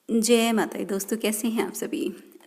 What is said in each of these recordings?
जय माता दी दोस्तों, कैसे हैं आप सभी।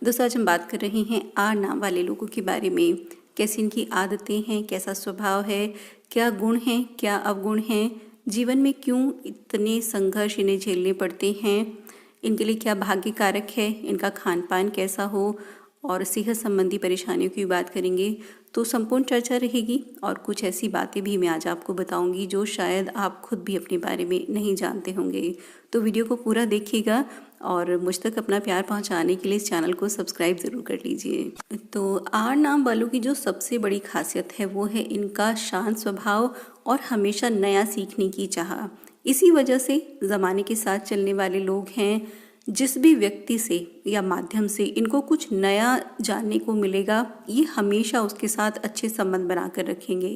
दोस्तों आज हम बात कर रहे हैं आर नाम वाले लोगों के बारे में। कैसी इनकी आदतें हैं, कैसा स्वभाव है, क्या गुण हैं, क्या अवगुण हैं, जीवन में क्यों इतने संघर्ष इन्हें झेलने पड़ते हैं, इनके लिए क्या भाग्य कारक है, इनका खान पान कैसा हो और सेहत संबंधी परेशानियों की बात करेंगे। तो संपूर्ण चर्चा रहेगी और कुछ ऐसी बातें भी मैं आज आपको बताऊंगी जो शायद आप खुद भी अपने बारे में नहीं जानते होंगे। तो वीडियो को पूरा देखिएगा और मुझ तक अपना प्यार पहुंचाने के लिए इस चैनल को सब्सक्राइब ज़रूर कर लीजिए। तो आर नाम वालों की जो सबसे बड़ी खासियत है वो है इनका शांत स्वभाव और हमेशा नया सीखने की चाह। इसी वजह से ज़माने के साथ चलने वाले लोग हैं। जिस भी व्यक्ति से या माध्यम से इनको कुछ नया जानने को मिलेगा, ये हमेशा उसके साथ अच्छे संबंध बनाकर रखेंगे।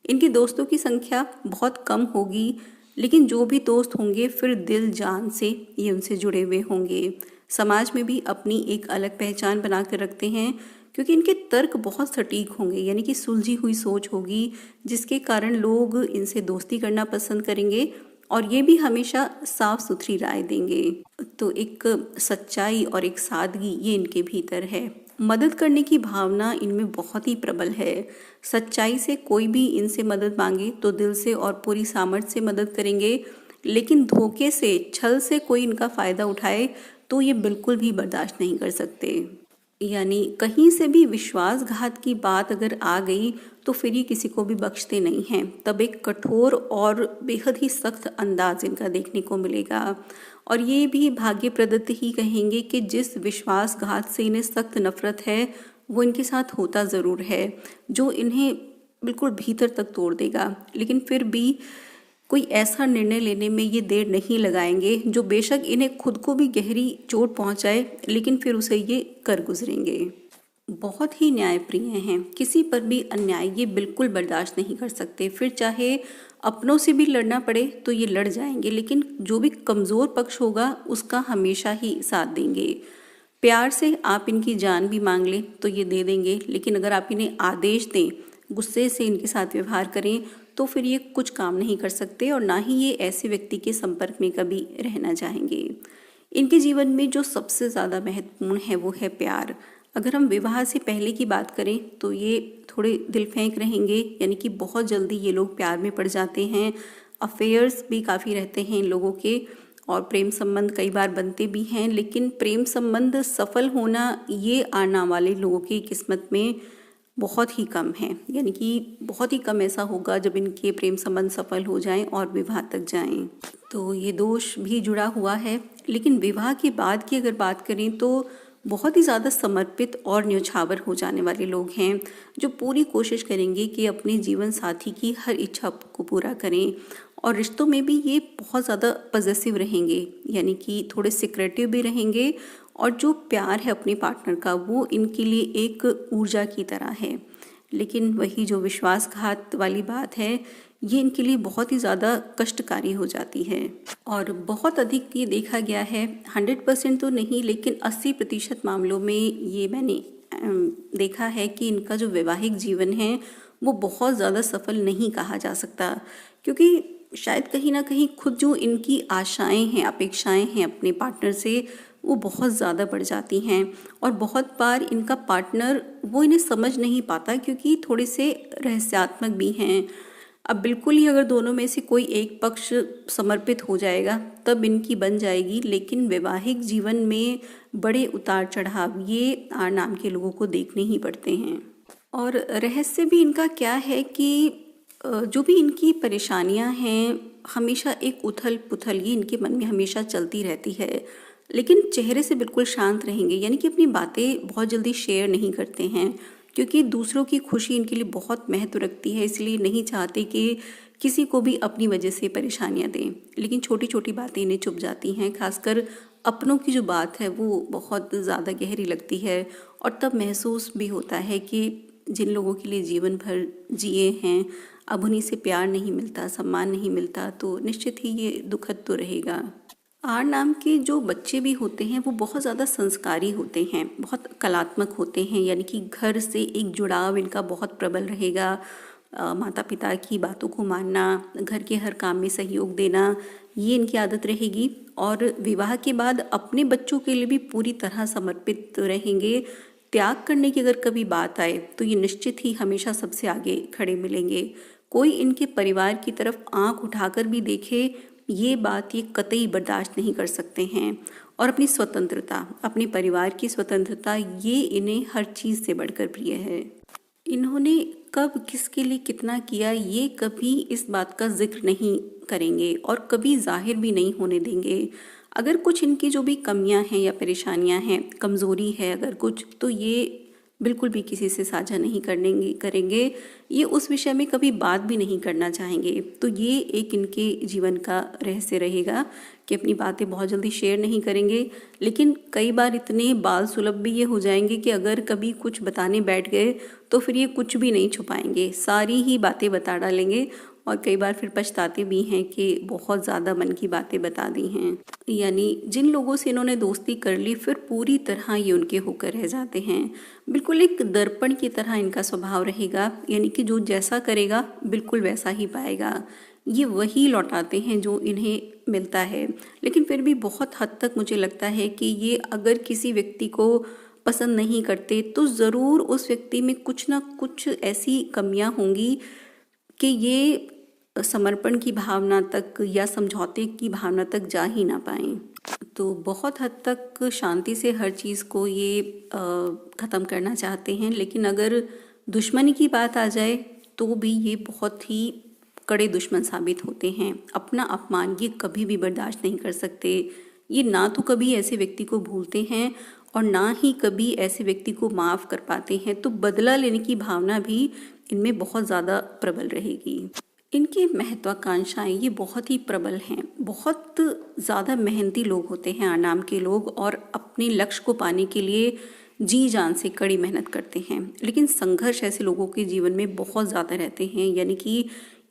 इनके दोस्तों की संख्या बहुत कम होगी, लेकिन जो भी दोस्त होंगे फिर दिल जान से ये उनसे जुड़े हुए होंगे। समाज में भी अपनी एक अलग पहचान बना कर रखते हैं, क्योंकि इनके तर्क बहुत सटीक होंगे, यानी कि सुलझी हुई सोच होगी, जिसके कारण लोग इनसे दोस्ती करना पसंद करेंगे और ये भी हमेशा साफ सुथरी राय देंगे। तो एक सच्चाई और एक सादगी ये इनके भीतर है। मदद करने की भावना इनमें बहुत ही प्रबल है। सच्चाई से कोई भी इनसे मदद मांगे तो दिल से और पूरी सामर्थ्य से मदद करेंगे, लेकिन धोखे से, छल से कोई इनका फ़ायदा उठाए तो ये बिल्कुल भी बर्दाश्त नहीं कर सकते। यानी कहीं से भी विश्वासघात की बात अगर आ गई तो फिर ये किसी को भी बख्शते नहीं हैं। तब एक कठोर और बेहद ही सख्त अंदाज इनका देखने को मिलेगा। और ये भी भाग्य प्रदत्त ही कहेंगे कि जिस विश्वासघात से इन्हें सख्त नफरत है वो इनके साथ होता ज़रूर है, जो इन्हें बिल्कुल भीतर तक तोड़ देगा। लेकिन फिर भी कोई ऐसा निर्णय लेने में ये देर नहीं लगाएंगे जो बेशक इन्हें खुद को भी गहरी चोट पहुंचाए, लेकिन फिर उसे ये कर गुजरेंगे। बहुत ही न्यायप्रिय हैं, किसी पर भी अन्याय ये बिल्कुल बर्दाश्त नहीं कर सकते। फिर चाहे अपनों से भी लड़ना पड़े तो ये लड़ जाएंगे, लेकिन जो भी कमज़ोर पक्ष होगा उसका हमेशा ही साथ देंगे। प्यार से आप इनकी जान भी मांग लें तो ये दे देंगे, लेकिन अगर आप इन्हें आदेश दें, गुस्से से इनके साथ व्यवहार करें तो फिर ये कुछ काम नहीं कर सकते और ना ही ये ऐसे व्यक्ति के संपर्क में कभी रहना चाहेंगे। इनके जीवन में जो सबसे ज़्यादा महत्वपूर्ण है वो है प्यार। अगर हम विवाह से पहले की बात करें तो ये थोड़े दिल फेंक रहेंगे, यानी कि बहुत जल्दी ये लोग प्यार में पड़ जाते हैं। अफेयर्स भी काफ़ी रहते हैं इन लोगों के और प्रेम संबंध कई बार बनते भी हैं, लेकिन प्रेम संबंध सफल होना ये आने वाले लोगों की किस्मत में बहुत ही कम है। यानी कि बहुत ही कम ऐसा होगा जब इनके प्रेम संबंध सफल हो जाएं और विवाह तक जाएं। तो ये दोष भी जुड़ा हुआ है। लेकिन विवाह के बाद की अगर बात करें तो बहुत ही ज़्यादा समर्पित और न्यौछावर हो जाने वाले लोग हैं, जो पूरी कोशिश करेंगे कि अपने जीवन साथी की हर इच्छा को पूरा करें। और रिश्तों में भी ये बहुत ज़्यादा पॉजिटिव रहेंगे, यानी कि थोड़े सिक्रेटिव भी रहेंगे। और जो प्यार है अपने पार्टनर का वो इनके लिए एक ऊर्जा की तरह है। लेकिन वही जो विश्वासघात वाली बात है ये इनके लिए बहुत ही ज़्यादा कष्टकारी हो जाती है। और बहुत अधिक ये देखा गया है, 100% तो नहीं लेकिन 80% मामलों में ये मैंने देखा है कि इनका जो वैवाहिक जीवन है वो बहुत ज़्यादा सफल नहीं कहा जा सकता, क्योंकि शायद कहीं ना कहीं खुद जो इनकी आशाएं हैं, अपेक्षाएं हैं अपने पार्टनर से वो बहुत ज़्यादा बढ़ जाती हैं। और बहुत बार इनका पार्टनर वो इन्हें समझ नहीं पाता, क्योंकि थोड़े से रहस्यात्मक भी हैं। अब बिल्कुल ही अगर दोनों में से कोई एक पक्ष समर्पित हो जाएगा तब इनकी बन जाएगी, लेकिन वैवाहिक जीवन में बड़े उतार चढ़ाव ये आर नाम के लोगों को देखने ही पड़ते हैं। और रहस्य भी इनका क्या है कि जो भी इनकी परेशानियां हैं, हमेशा एक उथल पुथल ये इनके मन में हमेशा चलती रहती है, लेकिन चेहरे से बिल्कुल शांत रहेंगे। यानी कि अपनी बातें बहुत जल्दी शेयर नहीं करते हैं, क्योंकि दूसरों की खुशी इनके लिए बहुत महत्व रखती है, इसलिए नहीं चाहते कि किसी को भी अपनी वजह से परेशानियां दें। लेकिन छोटी छोटी बातें इन्हें चुभ जाती हैं, खासकर अपनों की जो बात है वो बहुत ज़्यादा गहरी लगती है। और तब महसूस भी होता है कि जिन लोगों के लिए जीवन भर जिए हैं अब उन्हीं से प्यार नहीं मिलता, सम्मान नहीं मिलता, तो निश्चित ही ये दुखद तो रहेगा। आर नाम के जो बच्चे भी होते हैं वो बहुत ज़्यादा संस्कारी होते हैं, बहुत कलात्मक होते हैं, यानी कि घर से एक जुड़ाव इनका बहुत प्रबल रहेगा। माता पिता की बातों को मानना, घर के हर काम में सहयोग देना, ये इनकी आदत रहेगी। और विवाह के बाद अपने बच्चों के लिए भी पूरी तरह समर्पित रहेंगे। त्याग करने की अगर कभी बात आए तो ये निश्चित ही हमेशा सबसे आगे खड़े मिलेंगे। कोई इनके परिवार की तरफ आंख उठाकर भी देखे, ये बात ये कतई बर्दाश्त नहीं कर सकते हैं। और अपनी स्वतंत्रता, अपने परिवार की स्वतंत्रता, ये इन्हें हर चीज़ से बढ़कर प्रिय है। इन्होंने कब किसके लिए कितना किया, ये कभी इस बात का जिक्र नहीं करेंगे और कभी जाहिर भी नहीं होने देंगे। अगर कुछ इनकी जो भी कमियां हैं या परेशानियां हैं, कमज़ोरी है अगर कुछ, तो ये बिल्कुल भी किसी से साझा नहीं करेंगे। ये उस विषय में कभी बात भी नहीं करना चाहेंगे। तो ये एक इनके जीवन का रहस्य रहेगा कि अपनी बातें बहुत जल्दी शेयर नहीं करेंगे, लेकिन कई बार इतने बाल सुलभ भी ये हो जाएंगे कि अगर कभी कुछ बताने बैठ गए तो फिर ये कुछ भी नहीं छुपाएंगे, सारी ही बातें बता डालेंगे। और कई बार फिर पछताते भी हैं कि बहुत ज़्यादा मन की बातें बता दी हैं। यानी जिन लोगों से इन्होंने दोस्ती कर ली फिर पूरी तरह ये उनके होकर रह जाते हैं। बिल्कुल एक दर्पण की तरह इनका स्वभाव रहेगा, यानी कि जो जैसा करेगा बिल्कुल वैसा ही पाएगा। ये वही लौटाते हैं जो इन्हें मिलता है। लेकिन फिर भी बहुत हद तक मुझे लगता है कि ये अगर किसी व्यक्ति को पसंद नहीं करते तो ज़रूर उस व्यक्ति में कुछ ना कुछ ऐसी कमियां होंगी कि ये समर्पण की भावना तक या समझौते की भावना तक जा ही ना पाएं। तो बहुत हद तक शांति से हर चीज़ को ये ख़त्म करना चाहते हैं। लेकिन अगर दुश्मनी की बात आ जाए तो भी ये बहुत ही कड़े दुश्मन साबित होते हैं। अपना अपमान ये कभी भी बर्दाश्त नहीं कर सकते। ये ना तो कभी ऐसे व्यक्ति को भूलते हैं और ना ही कभी ऐसे व्यक्ति को माफ़ कर पाते हैं। तो बदला लेने की भावना भी इनमें बहुत ज़्यादा प्रबल रहेगी। इनकी महत्वाकांक्षाएं ये बहुत ही प्रबल हैं। बहुत ज़्यादा मेहनती लोग होते हैं आनाम के लोग, और अपने लक्ष्य को पाने के लिए जी जान से कड़ी मेहनत करते हैं। लेकिन संघर्ष ऐसे लोगों के जीवन में बहुत ज़्यादा रहते हैं, यानी कि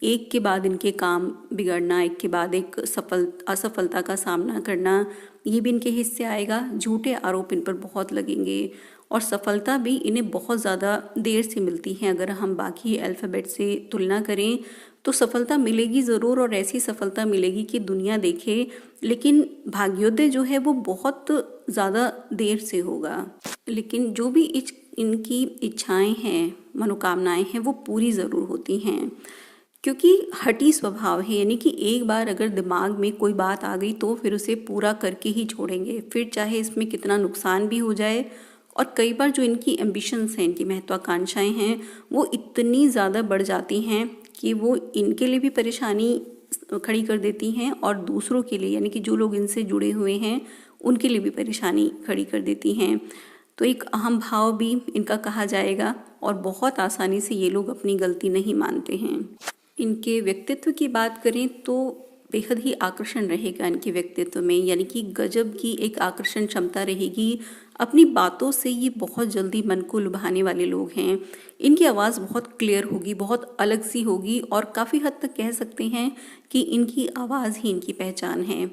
एक के बाद इनके काम बिगड़ना, एक के बाद एक असफलता का सामना करना, ये भी इनके हिस्से आएगा। झूठे आरोप इन पर बहुत लगेंगे और सफलता भी इन्हें बहुत ज़्यादा देर से मिलती है। अगर हम बाकी अल्फ़ाबेट से तुलना करें तो सफलता मिलेगी ज़रूर, और ऐसी सफलता मिलेगी कि दुनिया देखे, लेकिन भाग्योदय जो है वो बहुत ज़्यादा देर से होगा। लेकिन जो भी इनकी इच्छाएं हैं, मनोकामनाएं हैं, वो पूरी ज़रूर होती हैं, क्योंकि हठी स्वभाव है। यानी कि एक बार अगर दिमाग में कोई बात आ गई तो फिर उसे पूरा करके ही छोड़ेंगे, फिर चाहे इसमें कितना नुकसान भी हो जाए। और कई बार जो इनकी एम्बिशंस हैं, इनकी महत्वाकांक्षाएं हैं, वो इतनी ज़्यादा बढ़ जाती हैं कि वो इनके लिए भी परेशानी खड़ी कर देती हैं और दूसरों के लिए, यानी कि जो लोग इनसे जुड़े हुए हैं, उनके लिए भी परेशानी खड़ी कर देती हैं। तो एक अहम भाव भी इनका कहा जाएगा, और बहुत आसानी से ये लोग अपनी गलती नहीं मानते हैं। इनके व्यक्तित्व की बात करें तो बेहद ही आकर्षण रहेगा इनके व्यक्तित्व में, यानी कि गजब की एक आकर्षण क्षमता रहेगी। अपनी बातों से ये बहुत जल्दी मन को लुभाने वाले लोग हैं। इनकी आवाज़ बहुत क्लियर होगी, बहुत अलग सी होगी, और काफ़ी हद तक कह सकते हैं कि इनकी आवाज़ ही इनकी पहचान है।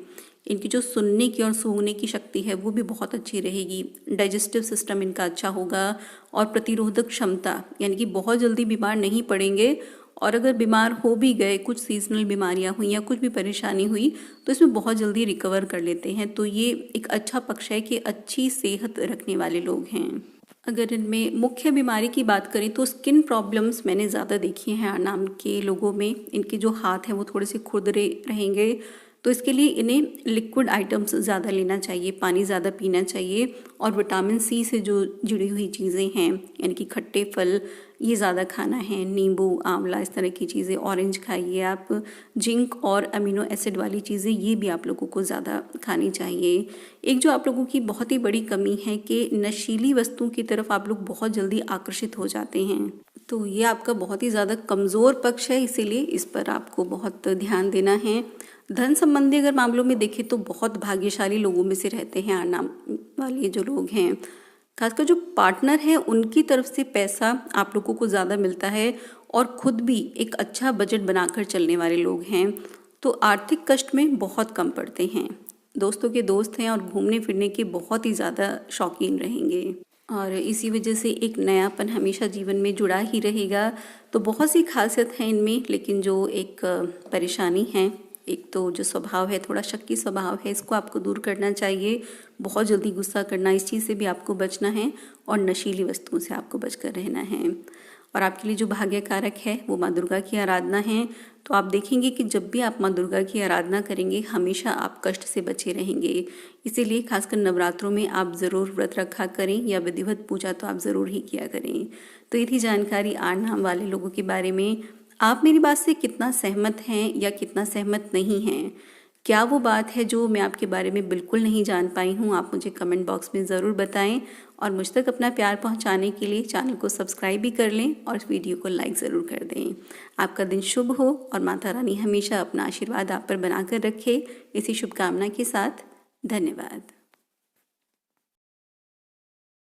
इनकी जो सुनने की और सूंघने की शक्ति है वो भी बहुत अच्छी रहेगी। डाइजेस्टिव सिस्टम इनका अच्छा होगा, और प्रतिरोधक क्षमता, यानी कि बहुत जल्दी बीमार नहीं पड़ेंगे, और अगर बीमार हो भी गए, कुछ सीजनल बीमारियां हुई या कुछ भी परेशानी हुई, तो इसमें बहुत जल्दी रिकवर कर लेते हैं। तो ये एक अच्छा पक्ष है कि अच्छी सेहत रखने वाले लोग हैं। अगर इनमें मुख्य बीमारी की बात करें तो स्किन प्रॉब्लम्स मैंने ज़्यादा देखी हैं आनाम के लोगों में। इनके जो हाथ हैं वो थोड़े से खुरदरे रहेंगे, तो इसके लिए इन्हें लिक्विड आइटम्स ज़्यादा लेना चाहिए, पानी ज़्यादा पीना चाहिए, और विटामिन सी से जो जुड़ी हुई चीज़ें हैं, यानी कि खट्टे फल, ये ज़्यादा खाना है। नींबू, आंवला, इस तरह की चीज़ें, ऑरेंज खाइए आप। जिंक और अमीनो एसिड वाली चीज़ें ये भी आप लोगों को ज़्यादा खानी चाहिए। एक जो आप लोगों की बहुत ही बड़ी कमी है कि नशीली वस्तुओं की तरफ आप लोग बहुत जल्दी आकर्षित हो जाते हैं। तो ये आपका बहुत ही ज़्यादा कमज़ोर पक्ष है, इसीलिए इस पर आपको बहुत ध्यान देना है। धन संबंधी अगर मामलों में देखें तो बहुत भाग्यशाली लोगों में से रहते हैं आनाम वाले जो लोग हैं। खासकर जो पार्टनर हैं उनकी तरफ से पैसा आप लोगों को ज़्यादा मिलता है, और खुद भी एक अच्छा बजट बनाकर चलने वाले लोग हैं। तो आर्थिक कष्ट में बहुत कम पड़ते हैं। दोस्तों के दोस्त हैं और घूमने फिरने के बहुत ही ज़्यादा शौकीन रहेंगे, और इसी वजह से एक नयापन हमेशा जीवन में जुड़ा ही रहेगा। तो बहुत सी खासियत है इनमें, लेकिन जो एक परेशानी है एक तो जो स्वभाव है, थोड़ा शक्की स्वभाव है, इसको आपको दूर करना चाहिए। बहुत जल्दी गुस्सा करना, इस चीज़ से भी आपको बचना है और नशीली वस्तुओं से आपको बचकर रहना है। और आपके लिए जो भाग्य कारक है वो माँ दुर्गा की आराधना है। तो आप देखेंगे कि जब भी आप माँ दुर्गा की आराधना करेंगे हमेशा आप कष्ट से बचे रहेंगे। इसीलिए खासकर नवरात्रों में आप ज़रूर व्रत रखा करें या विधिवत पूजा तो आप ज़रूर ही किया करें। तो ये थी जानकारी 8 नाम वाले लोगों के बारे में। आप मेरी बात से कितना सहमत हैं या कितना सहमत नहीं हैं? क्या वो बात है जो मैं आपके बारे में बिल्कुल नहीं जान पाई हूँ? आप मुझे कमेंट बॉक्स में ज़रूर बताएं और मुझ तक अपना प्यार पहुँचाने के लिए चैनल को सब्सक्राइब भी कर लें और इस वीडियो को लाइक ज़रूर कर दें। आपका दिन शुभ हो और माता रानी हमेशा अपना आशीर्वाद आप पर बनाकर रखे। इसी शुभकामना के साथ धन्यवाद।